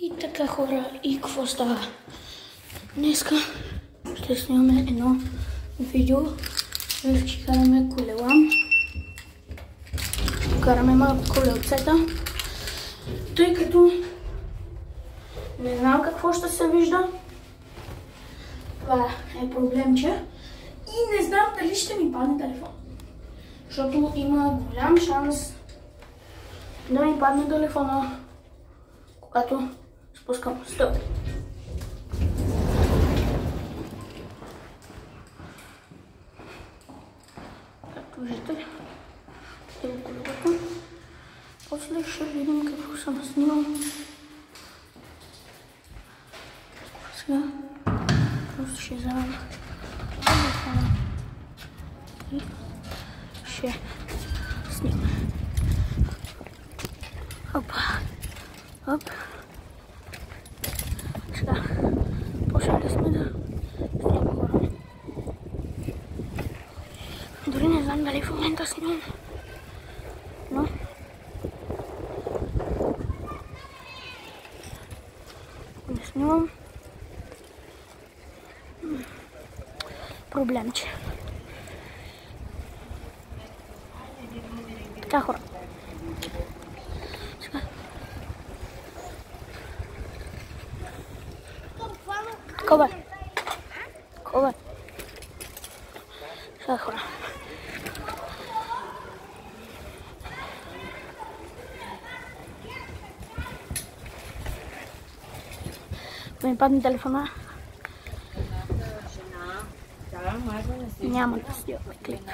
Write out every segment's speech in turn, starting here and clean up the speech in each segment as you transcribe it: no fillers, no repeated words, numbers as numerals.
И така хора, и какво става? Днеска ще снимаме едно видео, в че караме колела. Караме малко колелцета, тъй като не знам какво ще се вижда. Това е проблемче. И не знам дали ще ми падне телефон. Защото има голям шанс да ми падне телефона, когато спускам стълби. Както виждате, това колелата. После ще видим какво съм снимал. Сега просто ще вземем телефона и ще снимам. Опа, оп. Сега почнали сме да снимам хора. Дори не знам дали в момента снимам, но не снимам. Проблемче. Така хора. Сега. Такова. Такова. Сега хора. Да ми падне телефона. Няма да си клик.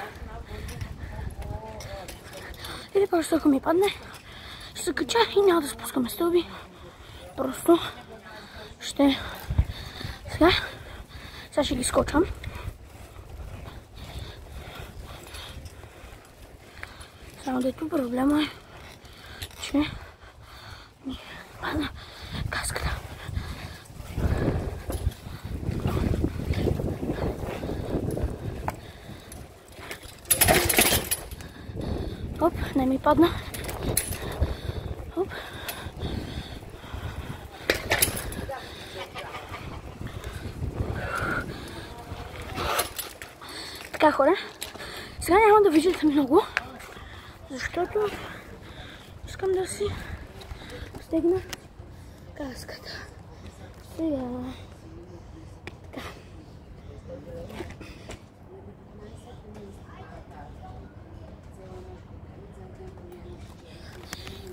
Или просто ако ми падне, ще се кача и няма да спускаме стълби. Просто ще... Сега ще ги скочвам. Само дето проблема е, че ми падна каската. Оп, не ми падна. Оп. Така хора, сега няма да виждате много, защото искам да си стегна каската. Сега. Така.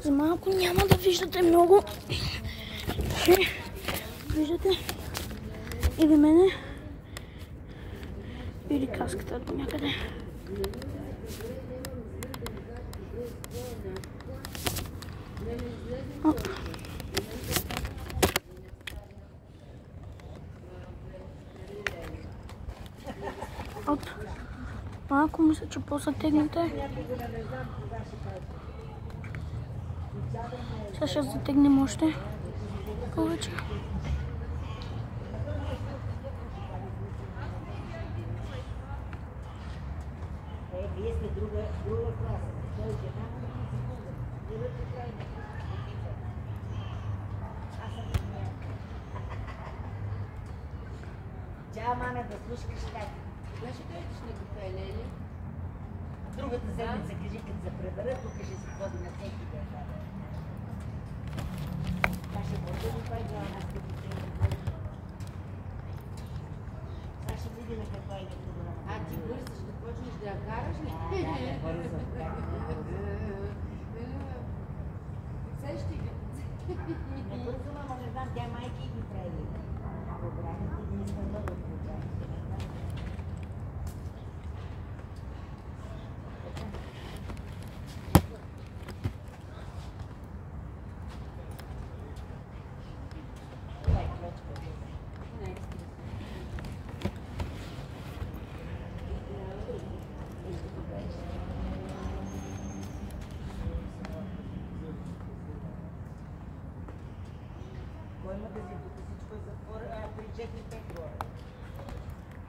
За малко няма да виждате много. Ще виждате или мене, или каската до някъде. Оп. Оп. Малко мисля, че по-затегнете. Сега ще затегнем още повече. Чао, маме, да слушкаш как. Кога ще дойдеш на кафе, Лели? Другата седмица кажи, като се пребера, тук ще се ходи на всеки ден. Това ще бъде ли това глава на скъпите? Сега ще видим какво е програма. А ти бързаш да почнеш да я караш ли? Да, бързо. Сещи ги. Не бързо, ама не знам, тя майки ги прави. Програмите, ние сме много програмите. Кой има да си тук всичко е затворено, при 4-5 горе.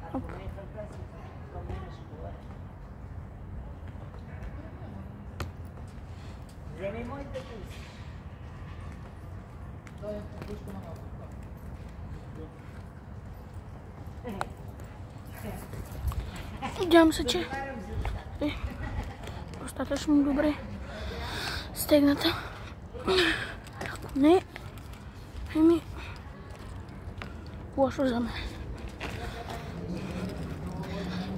Ако не е фантазия, то нямаш кола. Вземи моите пуси. Надявам се, че е достатъчно добре стегната. Ако не, лошо за мен.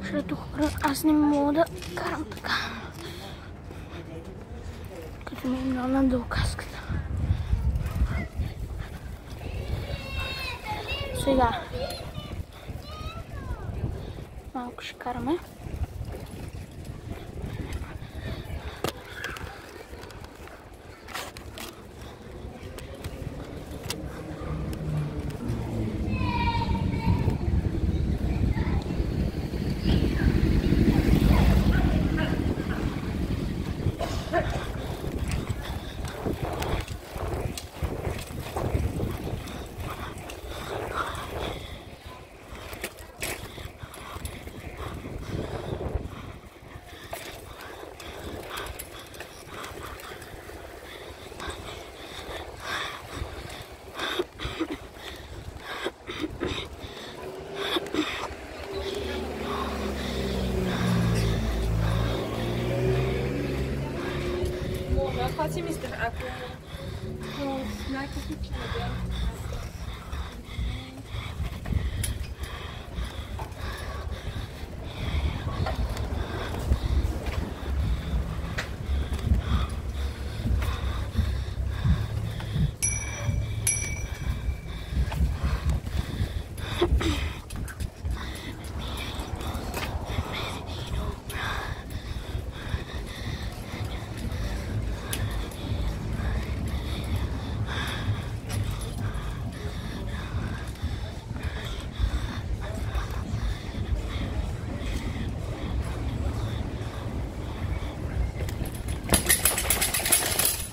Защото аз не мога да карам така. Като ми е много надолу каската. Сега малко ще караме. Facem este acum snack cu cine.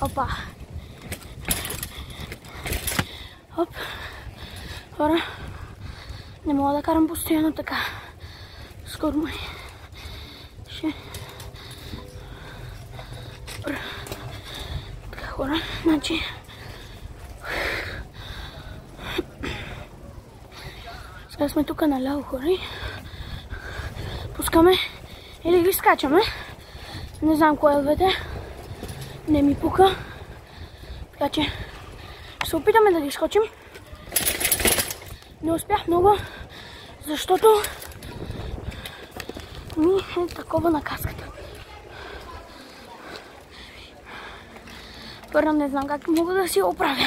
Опа! Оп! Хора, не мога да карам постоянно така. Скоро май ще спра. Така, хора, значи сега сме тук наляво, хора, и пускаме или ги скачаме. Не знам кое е двете. Не ми пука. Така че ще се опитаме да ги скочим. Не успях много, защото ми е такова на каската. Първо не знам как мога да си го оправя.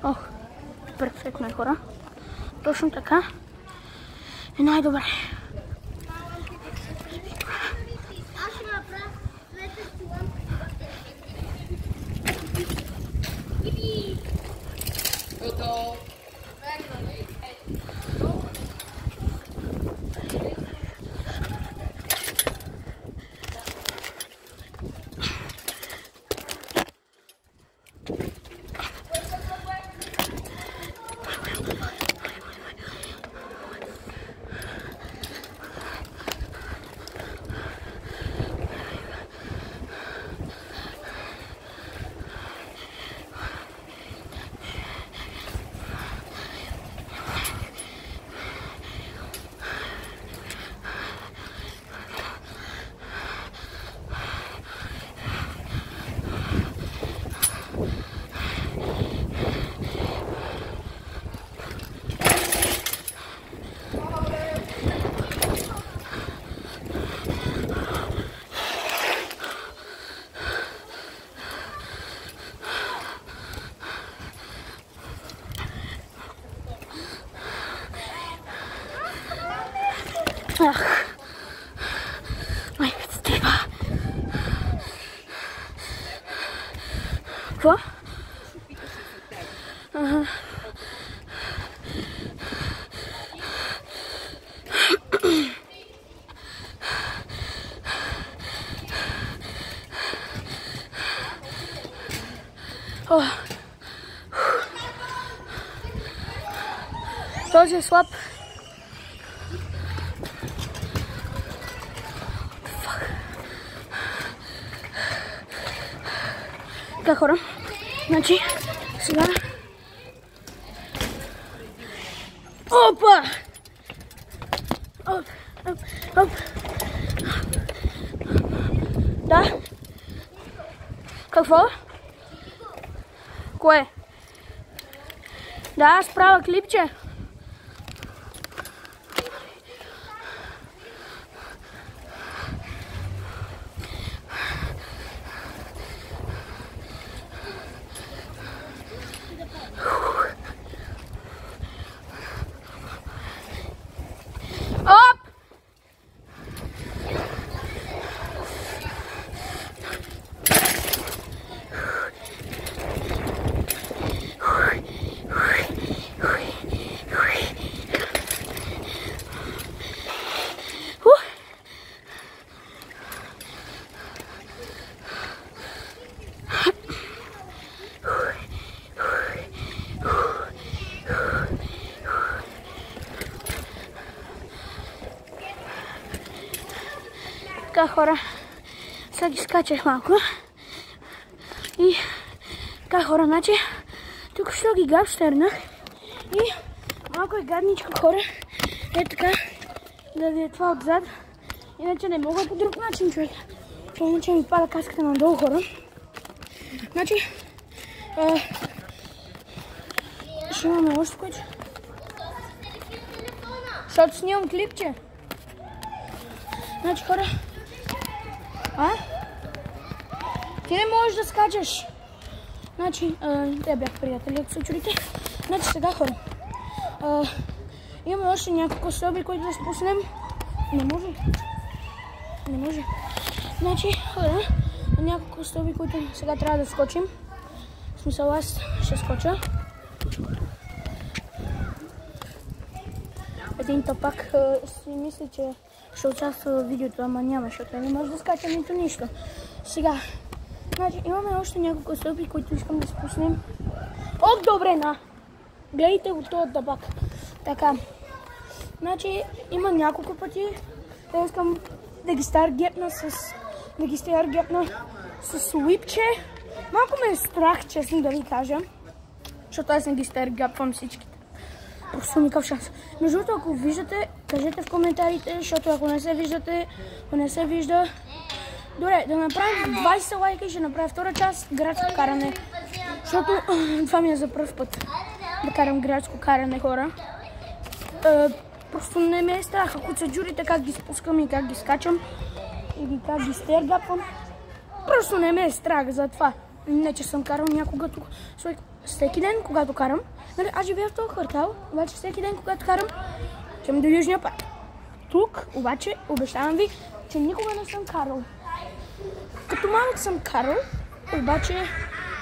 Ох, перфектно е, хора. Точно така е най-добре. Майката треба. Какво? Ага. Този е слаб. Така, хора. Значи, сега... Опа! Оп, оп, оп. Да? Какво? Кое? Да, аз правя клипче. Така, хора, сега ги скачах малко и така, хора, значи тук що ги гапщернах и малко е гадничко, хора, е така да ви е това отзад, иначе не мога по друг начин, човек, иначе ми пада каската надолу, хора. Значи ще имаме още което, защото снимам клипче. Значи, хора, ти не можеш да скачаш. Значи, те бях приятели, ако се чудите. Значи сега, хора, имаме още няколко стълби, които да спуснем. Не може. Не може. Значи, хора, няколко стълби, които сега трябва да скочим. В смисъл, аз ще скоча. Един тъпак си мисли, че ще участва в видеото, ама няма, защото не може да скача нито нищо. Сега, значи имаме още няколко стълби, които искам да спуснем. О, добре, на! Гледайте го този тъпак. Така, значи има няколко пъти, да искам да ги старгепна с уипче. Малко ме е страх, честно да ви кажа, защото аз не ги старгепвам всичките. Просто никакъв шанс. Между другото, ако виждате, кажете в коментарите, защото ако не се виждате, ако не се вижда... Добре, да направим 20 лайка и ще направя втора част градско каране. Защото това ми е за пръв път да карам градско каране, хора. Просто не ме е страх, ако се джурите как ги спускам и как ги скачам и как ги стергапвам. Просто не ме е страх за това. Не, че съм карал някога тук. Всеки ден, когато карам, аз живея в този квартал, обаче всеки ден, когато карам, отивам до Южния парк. Тук, обаче, обещавам ви, че никога не съм карал. Като малък съм карал, обаче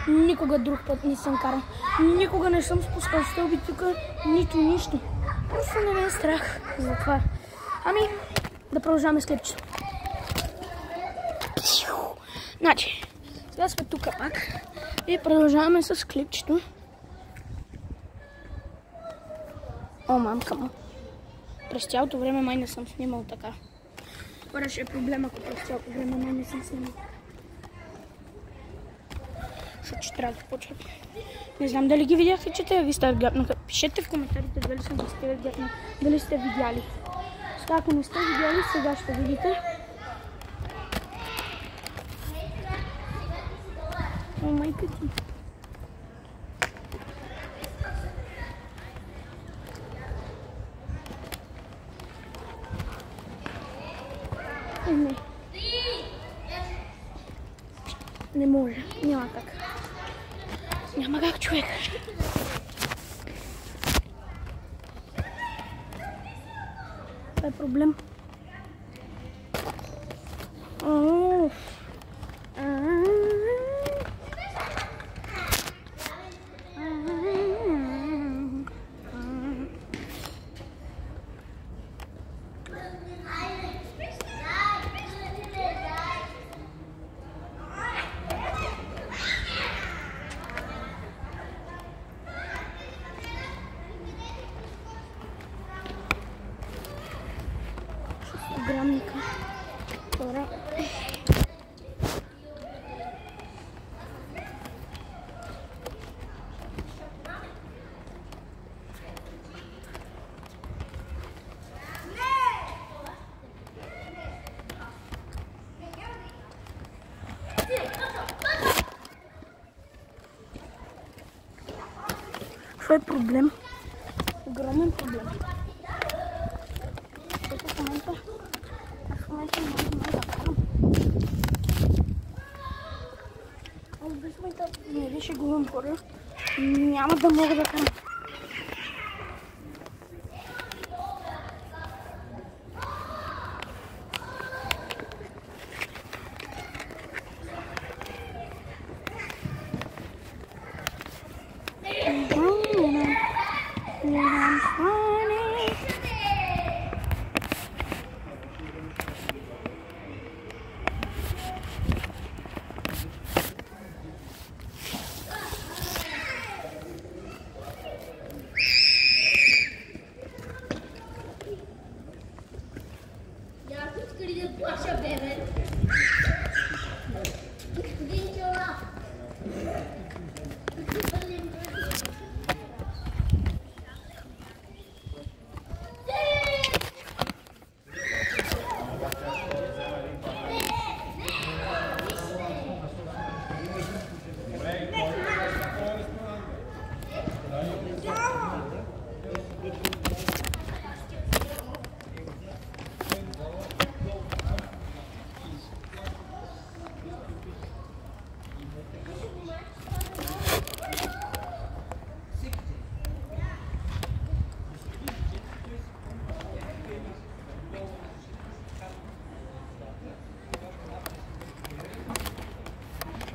никога друг път не съм карал. Никога не съм спускал стълби тук, нито нищо. Просто не ме е страх за това. Ами, да продължаваме с клипчето. Значи, сега сме тук пак и продължаваме с клипчето. О, мамка му. През цялото време май не съм снимал така. Това ще е проблем, ако през цялото време май не съм снимал. Защото ще трябва да почва. Не знам дали ги видяхте, че те ви стъргапнаха. Пишете в коментарите дали съм ги стъргапнал, дали сте видяли. Сега, ако не сте видяли, сега ще видите. О, майка ти. Не. Не може. Няма как. Няма как, човек. Това е проблем. грамника. Добре. Това е проблем. Огромен проблем. В момента не мога да карам. Без момента не реши голям хора. Няма да мога да карам.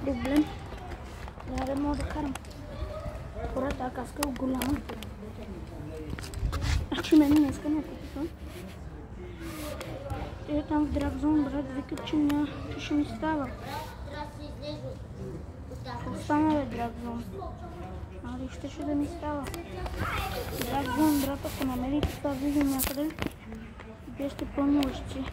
Проблем. Няма да мога да карам. Хората каска е голяма. Значи мен днеска не купиха. Те там в Драгзон, брат, викат, че ще ми става. Остана бе Драгзон. Али ще да ми става. Драгзон, брат, ако намерите това видео някъде, вие сте пълни лъжци.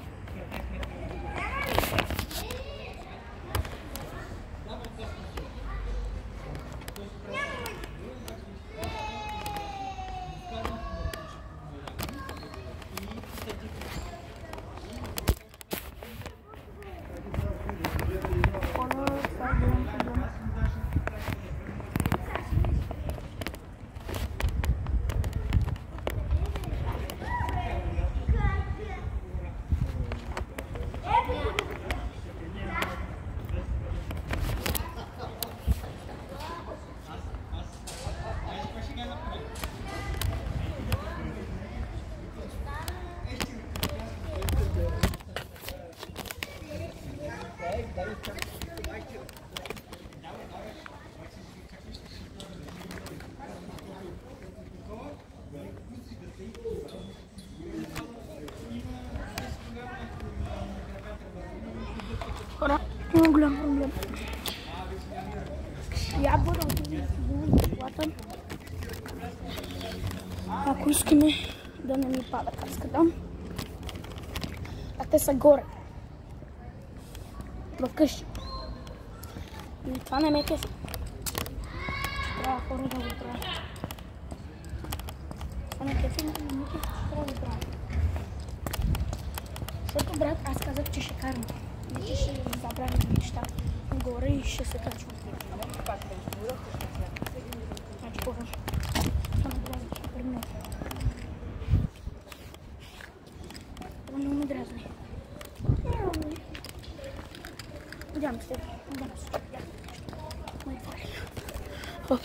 Хора, има голям проблем. Я буду безплатно. Ако искаме да не ми пада каската, а те са горе. Вкъщи. И това не ме кефи. Трябва хора да го правят. Това не кефи, но не ме кефи, че трябва да го правят. Защото, брат, аз казах, че ще карам. Не че ще забравим неща горе и ще се качвам. Значи по-вън. Това ме дразни, супер много. Това много ме дразни. Надявам се. Мой твой. Оп.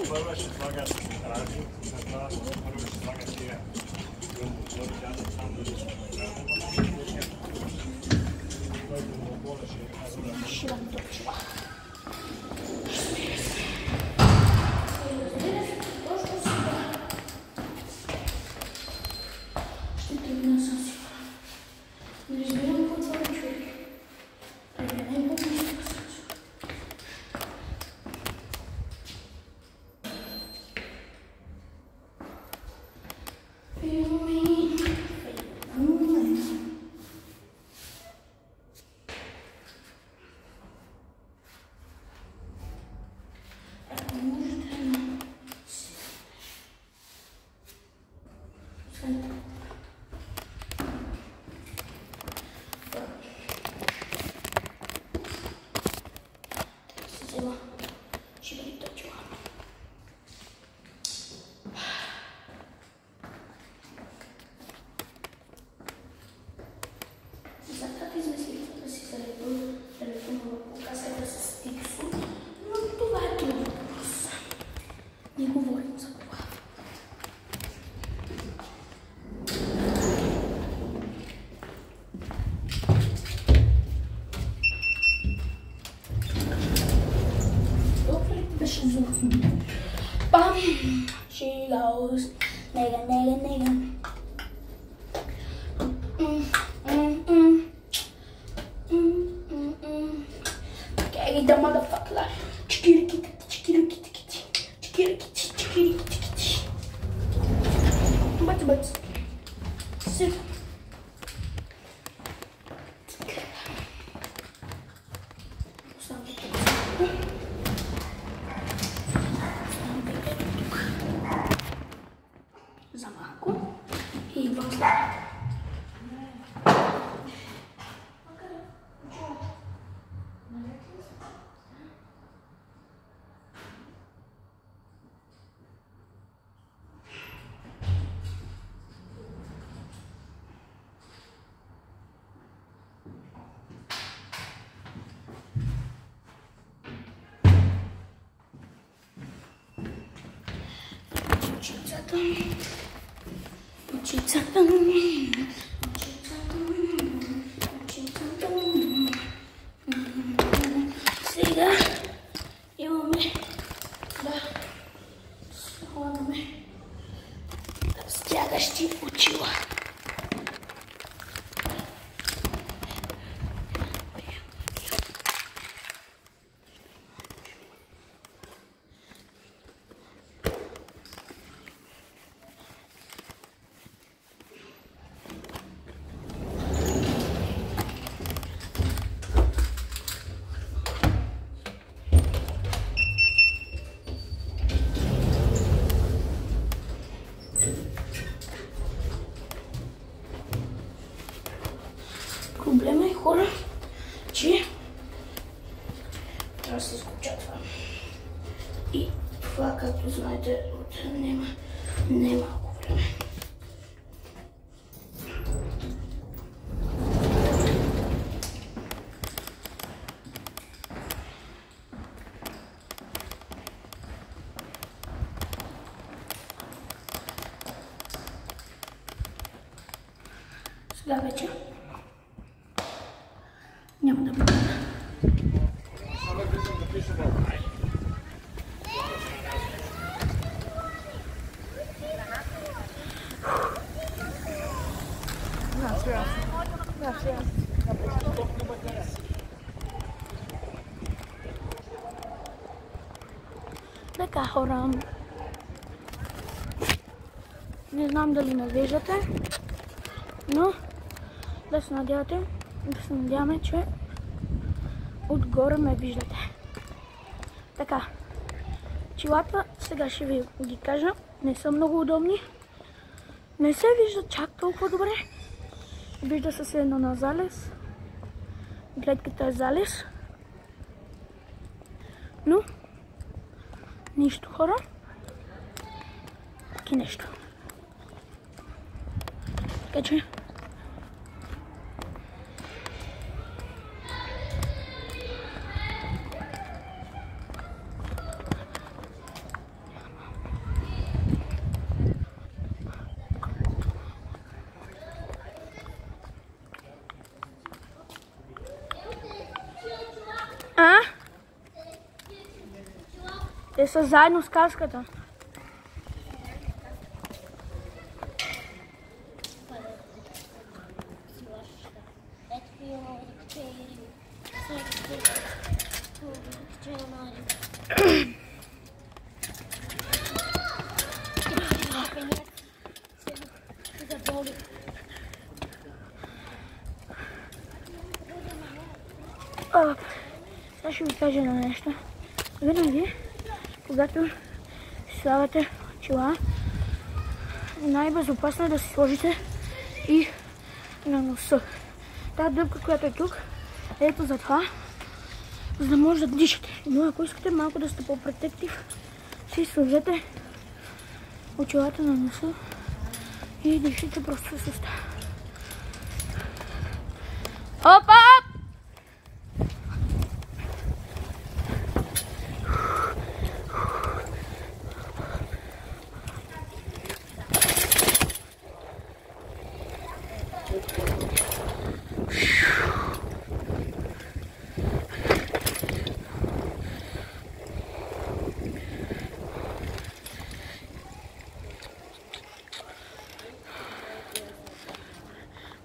Prva će slagati traži, prva će slagati je sam She goes, nigga, nigga, nigga. Okay, the motherfucker. But sit. За малко и идвам след. Сега имаме да слагаме стягащи очила. Проблема е, хора, че трябва да се изключа това. И това, както знаете, отнема немалко време. Сега вече няма да бъде. Така, хора, не знам дали ме виждате, но да се надяваме, че отгоре ме виждате. Така, чилата сега ще ви ги кажа, не са много удобни, не се вижда чак толкова добре, вижда се едно на залез, гледката е залез, но нищо, хора, таки нещо. Така че те са заедно с каската. Сега ще ви кажа на нещо. Винаги, когато си слагате очила, най-безопасно е да си сложите и на носа. Тази дъбка, която е тук, ето за това, за да може да дишате. Но ако искате малко да сте по-протектив, си сложете очилата на носа и дишите просто с уста. Опа!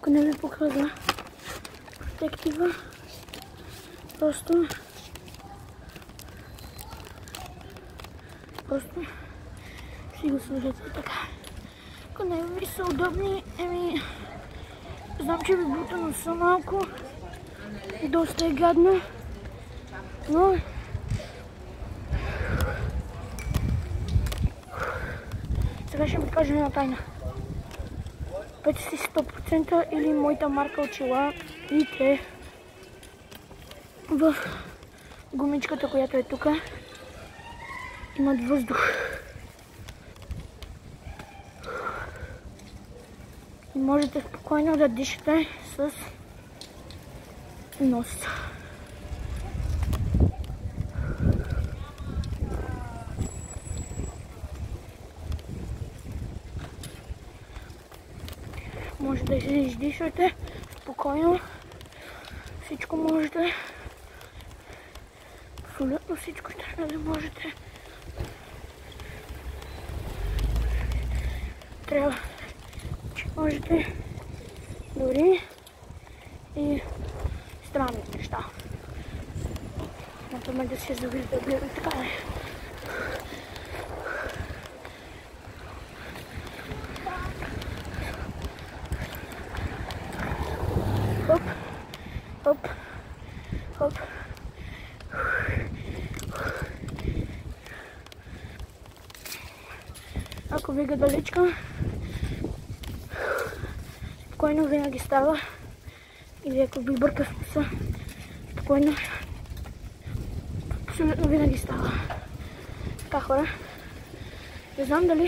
Ако не ви показва протектива, просто си го сложете така. Ако не ви са удобни, знам, че ви бута носа малко и доста е гадно, но сега ще ви кажа една тайна. Пъти си 100% или моята марка очила и те в гумичката, която е тук, имат въздух. И можете спокойно да дишате с нос. Може да се издишвате спокойно. Всичко можете. Абсолютно всичко ще да можете. Трябва, че можете дори и странни неща. Например да се завижда така. Хоп, хоп, хоп. Ако ви далечка, спокойно винаги става. Или ако ви бърка в носа, спокойно, абсолютно винаги става. Така, хора, не знам дали